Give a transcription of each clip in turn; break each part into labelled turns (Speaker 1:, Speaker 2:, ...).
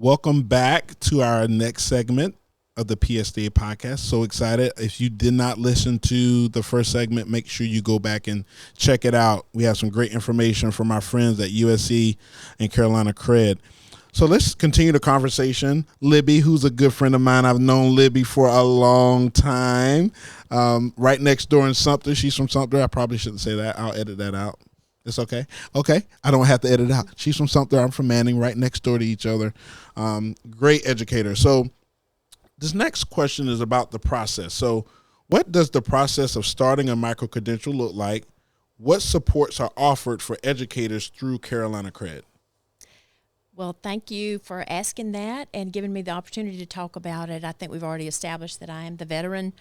Speaker 1: Welcome back to our next segment of the PSTA Podcast. So excited. If you did not listen to the first segment, make sure you go back and check it out. We have some great information from our friends at USC and CarolinaCrED. So let's continue the conversation. Libby, who's a good friend of mine. I've known Libby for a long time. Right next door in Sumter. She's from Sumter. I probably shouldn't say that. I'll edit that out. It's okay? Okay. I don't have to edit it out. She's from Sumter. I'm from Manning, right next door to each other. Great educator. So this next question is about the process. So what does the process of starting a micro-credential look like? What supports are offered for educators through CarolinaCrED?
Speaker 2: Well, thank you for asking that and giving me the opportunity to talk about it. I think we've already established that I am the veteran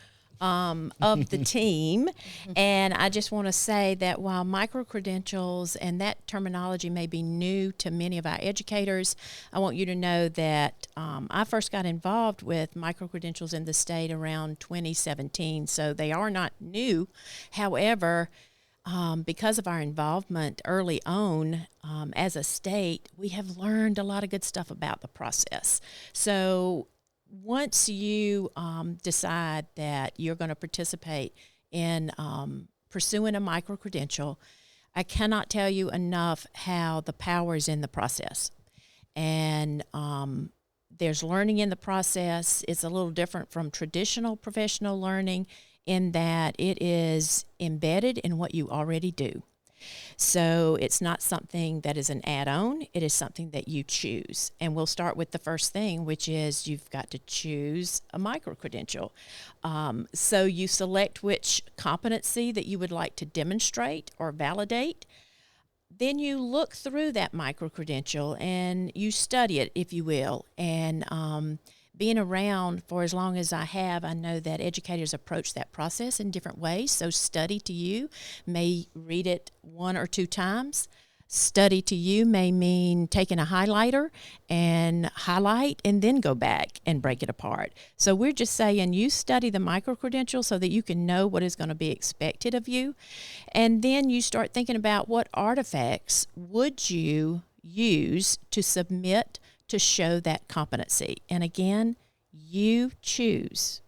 Speaker 2: of the team. And I just want to say that while micro-credentials and that terminology may be new to many of our educators, I want you to know that I first got involved with micro-credentials in the state around 2017, so they are not new. However, because of our involvement early on as a state, we have learned a lot of good stuff about the process. So once you decide that you're going to participate in pursuing a micro-credential, I cannot tell you enough how the power is in the process. And there's learning in the process. It's a little different from traditional professional learning in that it is embedded in what you already do. So it's not something that is an add-on. It is something that you choose. And we'll start with the first thing, which is you've got to choose a micro-credential. So you select which competency that you would like to demonstrate or validate. Then you look through that micro-credential and you study it, if you will. And being around for as long as I have, I know that educators approach that process in different ways. So study to you may read it 1 or 2 times. Study to you may mean taking a highlighter and highlight and then go back and break it apart. So we're just saying you study the micro-credential so that you can know what is going to be expected of you. And then you start thinking about what artifacts would you use to submit to show that competency. And again, you choose.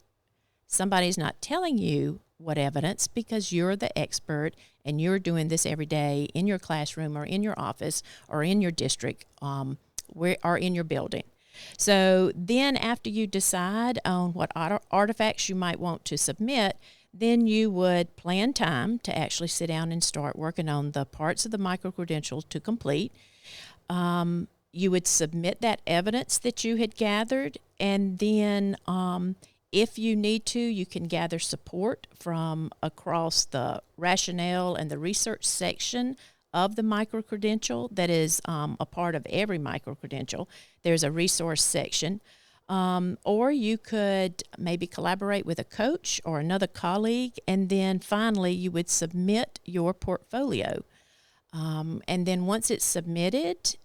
Speaker 2: Somebody's not telling you what evidence because you're the expert and you're doing this every day in your classroom or in your office or in your district or in your building. So then after you decide on what artifacts you might want to submit, then you would plan time to actually sit down and start working on the parts of the micro-credential to complete. You would submit that evidence that you had gathered, and then if you need to, you can gather support from across the rationale and the research section of the micro-credential that is a part of every micro-credential. There's a resource section. Or you could maybe collaborate with a coach or another colleague, and then finally you would submit your portfolio. And then once it's submitted,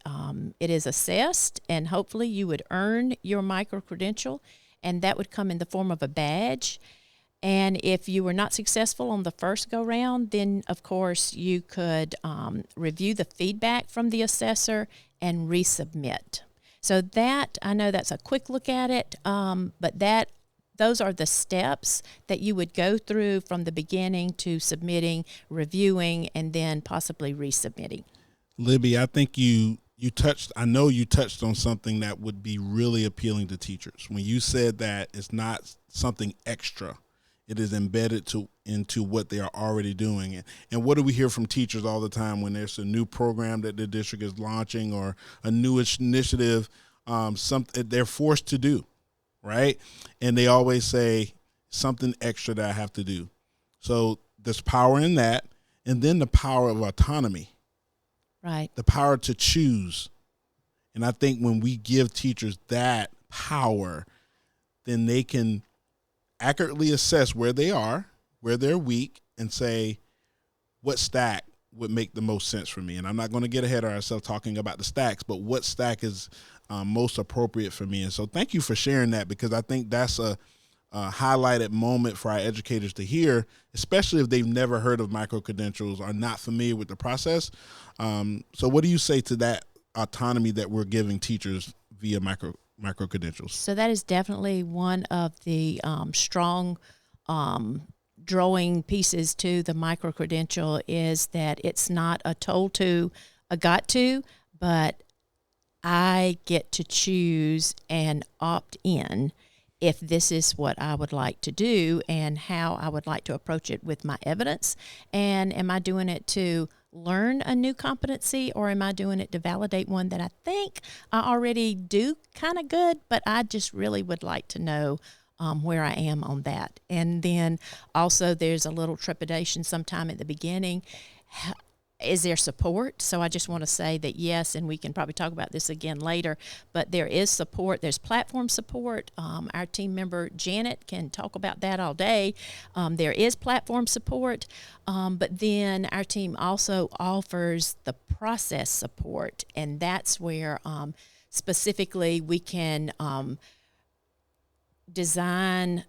Speaker 2: it is assessed, and hopefully you would earn your micro-credential, and that would come in the form of a badge. And if you were not successful on the first go-round, then, of course, you could review the feedback from the assessor and resubmit. So that, I know that's a quick look at it, but those are the steps that you would go through from the beginning to submitting, reviewing, and then possibly resubmitting.
Speaker 1: Libby, I think I know you touched on something that would be really appealing to teachers. When you said that it's not something extra, it is embedded into what they are already doing. And what do we hear from teachers all the time when there's a new program that the district is launching or a new initiative, something they're forced to do? Right? And they always say something extra that I have to do. So there's power in that. And then the power of autonomy.
Speaker 2: Right.
Speaker 1: The power to choose. And I think when we give teachers that power, then they can accurately assess where they are, where they're weak, and say, what stack would make the most sense for me? And I'm not going to get ahead of ourselves talking about the stacks, but what stack is most appropriate for me? And so thank you for sharing that, because I think that's a highlighted moment for our educators to hear, especially if they've never heard of micro-credentials, are not familiar with the process. So what do you say to that autonomy that we're giving teachers via micro-credentials?
Speaker 2: So that is definitely one of the strong drawing pieces to the micro-credential, is that it's not a told to, a got to, but I get to choose and opt in if this is what I would like to do and how I would like to approach it with my evidence. And am I doing it to learn a new competency, or am I doing it to validate one that I think I already do kind of good, but I just really would like to know where I am on that. And then also there's a little trepidation sometime at the beginning. Is there support? So I just want to say that yes, and we can probably talk about this again later, but there is support. There's platform support. Our team member Janet can talk about that all day. There is platform support, but then our team also offers the process support, and that's where specifically we can design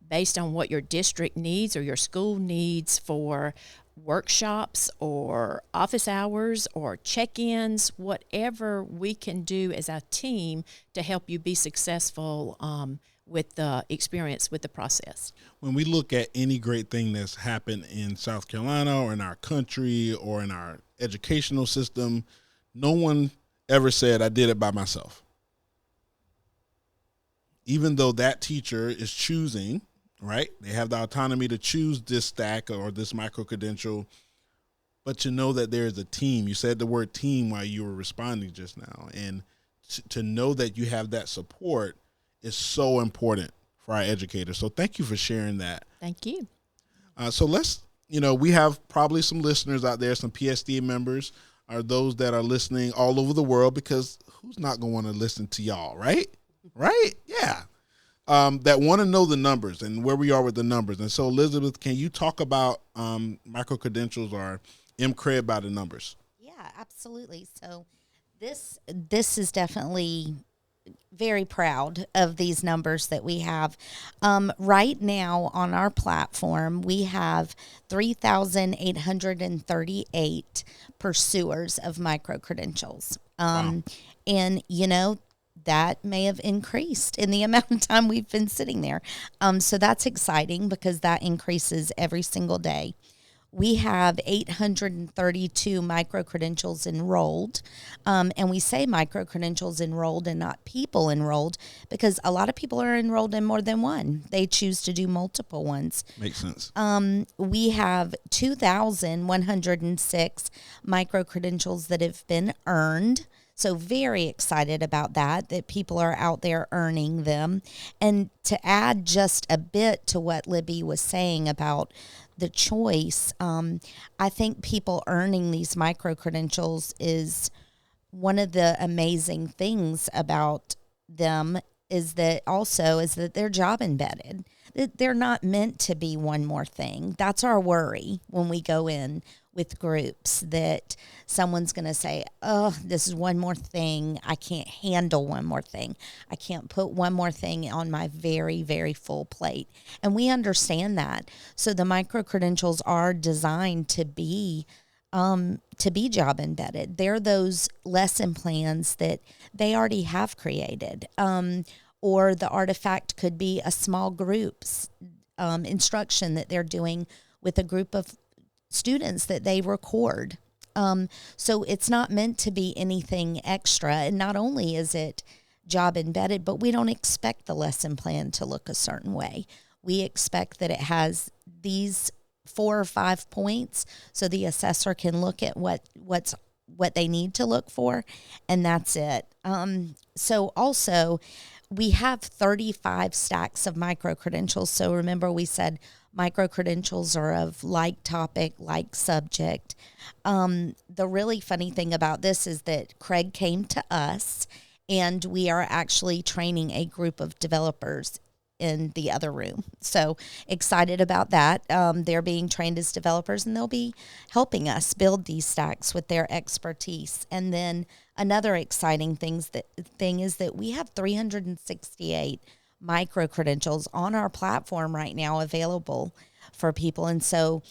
Speaker 2: based on what your district needs or your school needs for workshops or office hours or check-ins, whatever we can do as a team to help you be successful with the experience with the process.
Speaker 1: When we look at any great thing that's happened in South Carolina or in our country or in our educational system, no one ever said, I did it by myself. Even though that teacher is choosing, right? They have the autonomy to choose this stack or this micro-credential, but you know that there is a team. You said the word team while you were responding just now. And to know that you have that support is so important for our educators. So thank you for sharing that.
Speaker 2: Thank you.
Speaker 1: So let's, we have probably some listeners out there, some PSTA members, are those that are listening all over the world, because who's not going to want to listen to y'all, right? Right? Yeah. That want to know the numbers and where we are with the numbers. And so, Elizabeth, can you talk about micro-credentials or MCRED by the numbers?
Speaker 3: Yeah, absolutely. So this is definitely very proud of these numbers that we have. Right now on our platform, we have 3,838 pursuers of micro-credentials.
Speaker 1: Wow.
Speaker 3: And, that may have increased in the amount of time we've been sitting there. So that's exciting because that increases every single day. We have 832 micro-credentials enrolled. And we say micro-credentials enrolled and not people enrolled because a lot of people are enrolled in more than one. They choose to do multiple ones.
Speaker 1: Makes sense.
Speaker 3: We have 2,106 micro-credentials that have been earned. So very excited about that people are out there earning them. And to add just a bit to what Libby was saying about the choice, I think people earning these micro-credentials is one of the amazing things about them is that they're job embedded. They're not meant to be one more thing. That's our worry when we go in with groups, that someone's going to say, oh, this is one more thing. I can't handle one more thing. I can't put one more thing on my very, very full plate. And we understand that. So the micro-credentials are designed to be job embedded. They're those lesson plans that they already have created. Or the artifact could be a small group's instruction that they're doing with a group of students that they record. So it's not meant to be anything extra. And not only is it job embedded, but we don't expect the lesson plan to look a certain way. We expect that it has these 4 or 5 points so the assessor can look at what they need to look for, and that's it. So also, we have 35 stacks of micro-credentials. So remember we said micro-credentials are of like topic, like subject. The really funny thing about this is that CRED came to us, and we are actually training a group of developers in the other room. So excited about that. They're being trained as developers, and they'll be helping us build these stacks with their expertise. And then another exciting thing is that we have 368 micro-credentials on our platform right now available for people. And so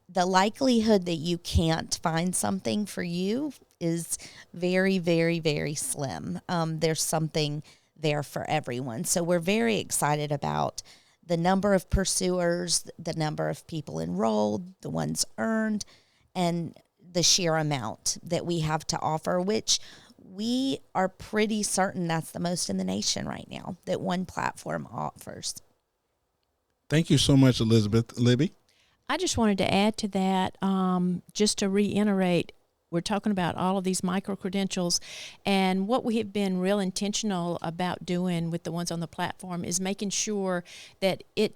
Speaker 3: the likelihood that you can't find something for you is very, very, very slim. There's something there for everyone. So we're very excited about the number of pursuers, the number of people enrolled, the ones earned, and the sheer amount that we have to offer, which we are pretty certain that's the most in the nation right now that one platform offers.
Speaker 1: Thank you so much, Elizabeth. Libby?
Speaker 2: I just wanted to add to that, just to reiterate, we're talking about all of these micro-credentials, and what we have been real intentional about doing with the ones on the platform is making sure that it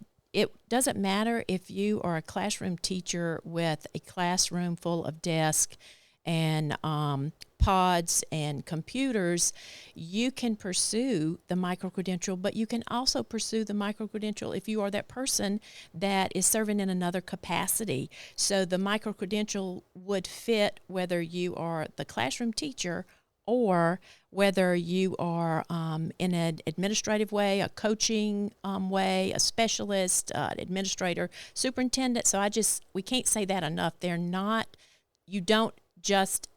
Speaker 2: doesn't matter if you are a classroom teacher with a classroom full of desks and pods and computers, you can pursue the micro-credential, but you can also pursue the micro-credential if you are that person that is serving in another capacity. So the micro-credential would fit whether you are the classroom teacher or whether you are in an administrative way, a coaching way, a specialist, administrator, superintendent. So we can't say that enough. You don't just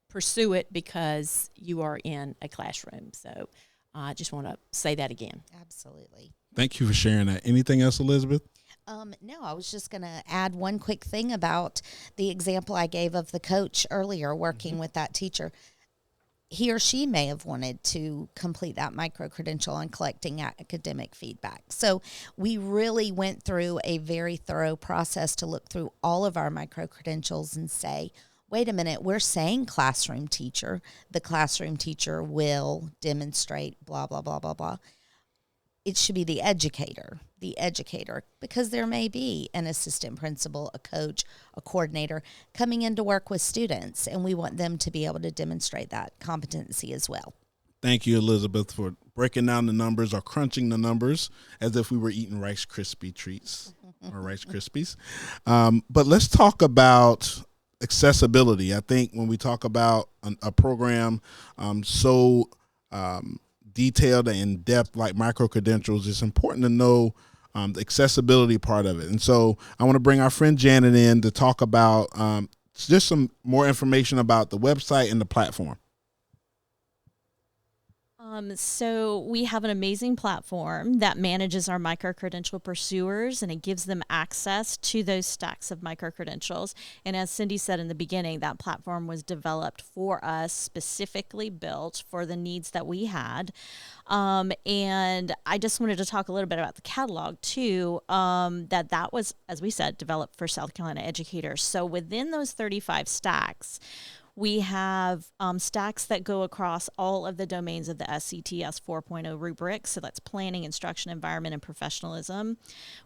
Speaker 2: pursue it because you are in a classroom. So I just want to say that again.
Speaker 3: Absolutely.
Speaker 1: Thank you for sharing that. Anything else, Elizabeth?
Speaker 3: No, I was just going to add one quick thing about the example I gave of the coach earlier working with that teacher. He or she may have wanted to complete that micro-credential and collecting academic feedback. So we really went through a very thorough process to look through all of our micro-credentials and say, wait a minute, we're saying classroom teacher. The classroom teacher will demonstrate blah, blah, blah, blah, blah. It should be the educator, because there may be an assistant principal, a coach, a coordinator coming in to work with students, and we want them to be able to demonstrate that competency as well.
Speaker 1: Thank you, Elizabeth, for breaking down the numbers or crunching the numbers as if we were eating Rice Krispie treats or Rice Krispies. But let's talk about accessibility. I think when we talk about a program so detailed and in-depth like micro-credentials, it's important to know the accessibility part of it. And so I want to bring our friend Janet in to talk about just some more information about the website and the platform.
Speaker 4: So we have an amazing platform that manages our micro-credential pursuers, and it gives them access to those stacks of micro-credentials. And as Cindy said in the beginning, that platform was developed for us, specifically built for the needs that we had. And I just wanted to talk a little bit about the catalog too, that was, as we said, developed for South Carolina educators. So within those 35 stacks, we have stacks that go across all of the domains of the SCTS 4.0 rubric. So that's planning, instruction, environment, and professionalism.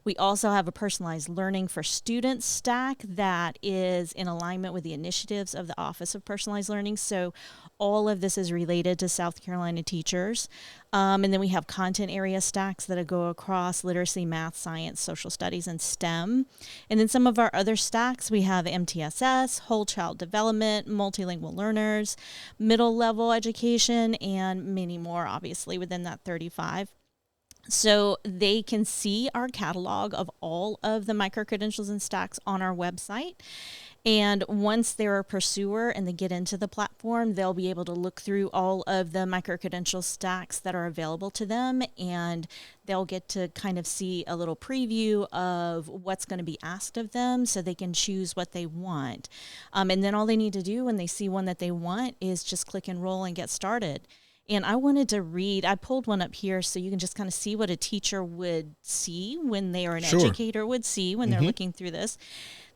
Speaker 4: We also have a personalized learning for students stack that is in alignment with the initiatives of the Office of Personalized Learning. So all of this is related to South Carolina teachers. And then we have content area stacks that go across literacy, math, science, social studies, and STEM. And then some of our other stacks, we have MTSS, whole child development, multilingual learners, middle level education, and many more, obviously, within that 35. So they can see our catalog of all of the micro-credentials and stacks on our website. And once they're a pursuer and they get into the platform, they'll be able to look through all of the micro-credential stacks that are available to them, and they'll get to kind of see a little preview of what's going to be asked of them so they can choose what they want. And then all they need to do when they see one that they want is just click enroll and get started. And I wanted to read, I pulled one up here so you can just kind of see what a teacher would see when they, or an educator would see when they're looking through this.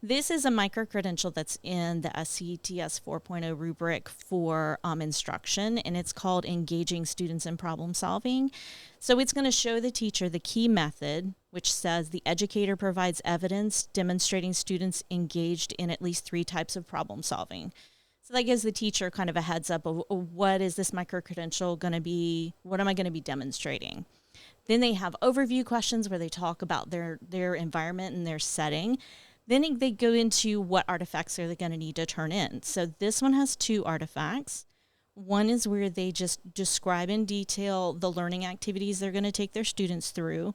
Speaker 4: This is a micro-credential that's in the SCTS 4.0 rubric for instruction, and it's called Engaging Students in Problem Solving. So it's going to show the teacher the key method, which says the educator provides evidence demonstrating students engaged in at least 3 types of problem solving. So that gives the teacher kind of a heads up of what is this micro-credential going to be, what am I going to be demonstrating? Then they have overview questions where they talk about their environment and their setting. Then they go into what artifacts are they going to need to turn in. So this one has 2 artifacts. One is where they just describe in detail the learning activities they're going to take their students through.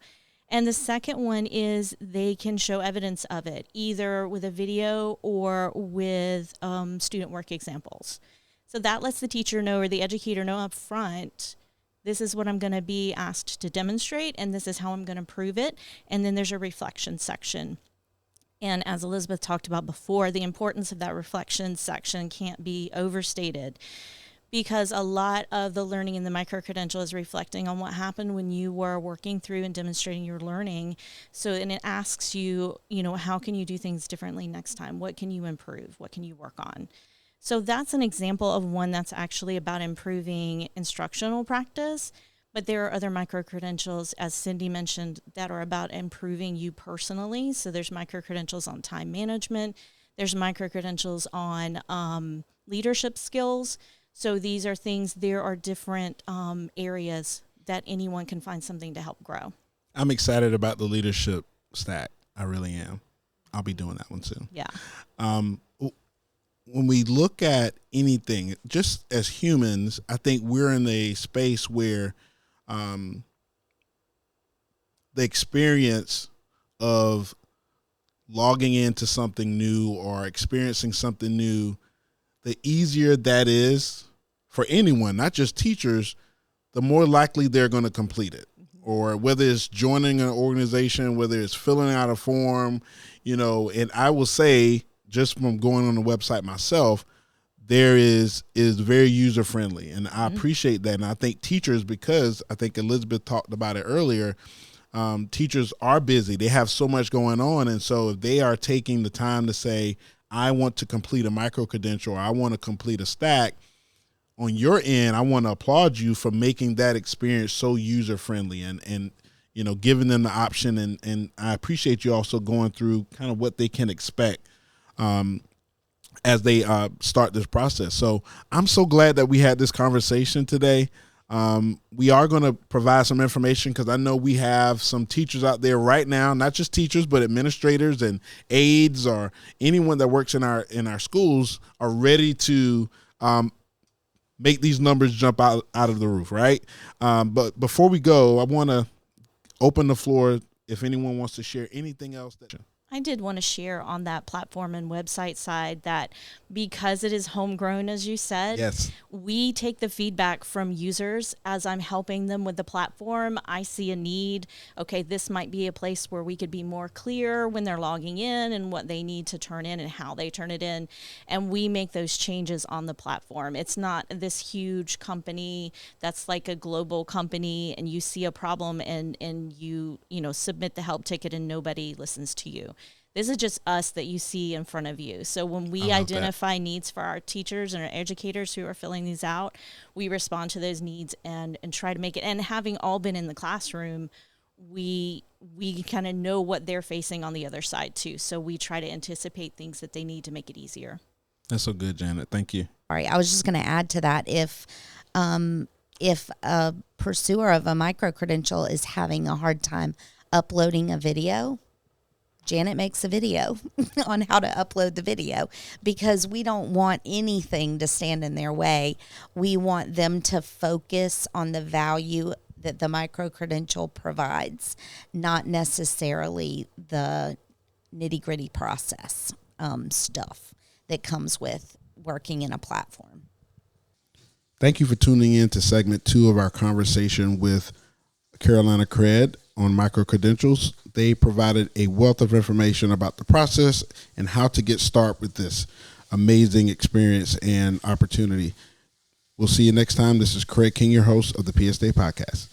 Speaker 4: And the second one is they can show evidence of it, either with a video or with student work examples. So that lets the teacher know or the educator know up front, this is what I'm going to be asked to demonstrate, and this is how I'm going to prove it. And then there's a reflection section. And as Elizabeth talked about before, the importance of that reflection section can't be overstated, because a lot of the learning in the micro-credential is reflecting on what happened when you were working through and demonstrating your learning. So, and it asks you, how can you do things differently next time? What can you improve? What can you work on? So that's an example of one that's actually about improving instructional practice. But there are other micro-credentials, as Cindy mentioned, that are about improving you personally. So there's micro-credentials on time management. There's micro-credentials on leadership skills. So these are things, there are different areas that anyone can find something to help grow.
Speaker 1: I'm excited about the leadership stack. I really am. I'll be doing that one soon.
Speaker 4: Yeah.
Speaker 1: When we look at anything, just as humans, I think we're in a space where the experience of logging into something new or experiencing something new, the easier that is for anyone, not just teachers, the more likely they're going to complete it. Or whether it's joining an organization, whether it's filling out a form, and I will say, just from going on the website myself, there is very user friendly, and I appreciate that. And I think teachers, because I think Elizabeth talked about it earlier, teachers are busy. They have so much going on, and so if they are taking the time to say, I want to complete a micro-credential, or I want to complete a stack, on your end, I want to applaud you for making that experience so user friendly and giving them the option. And I appreciate you also going through kind of what they can expect as they start this process. So I'm so glad that we had this conversation today. We are going to provide some information, because I know we have some teachers out there right now, not just teachers, but administrators and aides or anyone that works in our schools are ready to make these numbers jump out of the roof, right? But before we go, I want to open the floor if anyone wants to share anything else.
Speaker 4: I did want to share on that platform and website side that because it is homegrown, as you said,
Speaker 1: yes,
Speaker 4: we take the feedback from users as I'm helping them with the platform. I see a need. Okay, this might be a place where we could be more clear when they're logging in and what they need to turn in and how they turn it in. And we make those changes on the platform. It's not this huge company that's like a global company and you see a problem and you submit the help ticket and nobody listens to you. This is just us that you see in front of you. So when we identify needs for our teachers and our educators who are filling these out, we respond to those needs and try to make it. And having all been in the classroom, we kind of know what they're facing on the other side too. So we try to anticipate things that they need to make it easier.
Speaker 1: That's so good, Janet. Thank you.
Speaker 3: All right. I was just going to add to that. If a pursuer of a micro-credential is having a hard time uploading a video, Janet makes a video on how to upload the video, because we don't want anything to stand in their way. We want them to focus on the value that the micro-credential provides, not necessarily the nitty-gritty process stuff that comes with working in a platform.
Speaker 1: Thank you for tuning in to segment 2 of our conversation with CarolinaCrED on micro-credentials. They provided a wealth of information about the process and how to get started with this amazing experience and opportunity. We'll see you next time. This is Craig King, your host of the PSTA Podcast.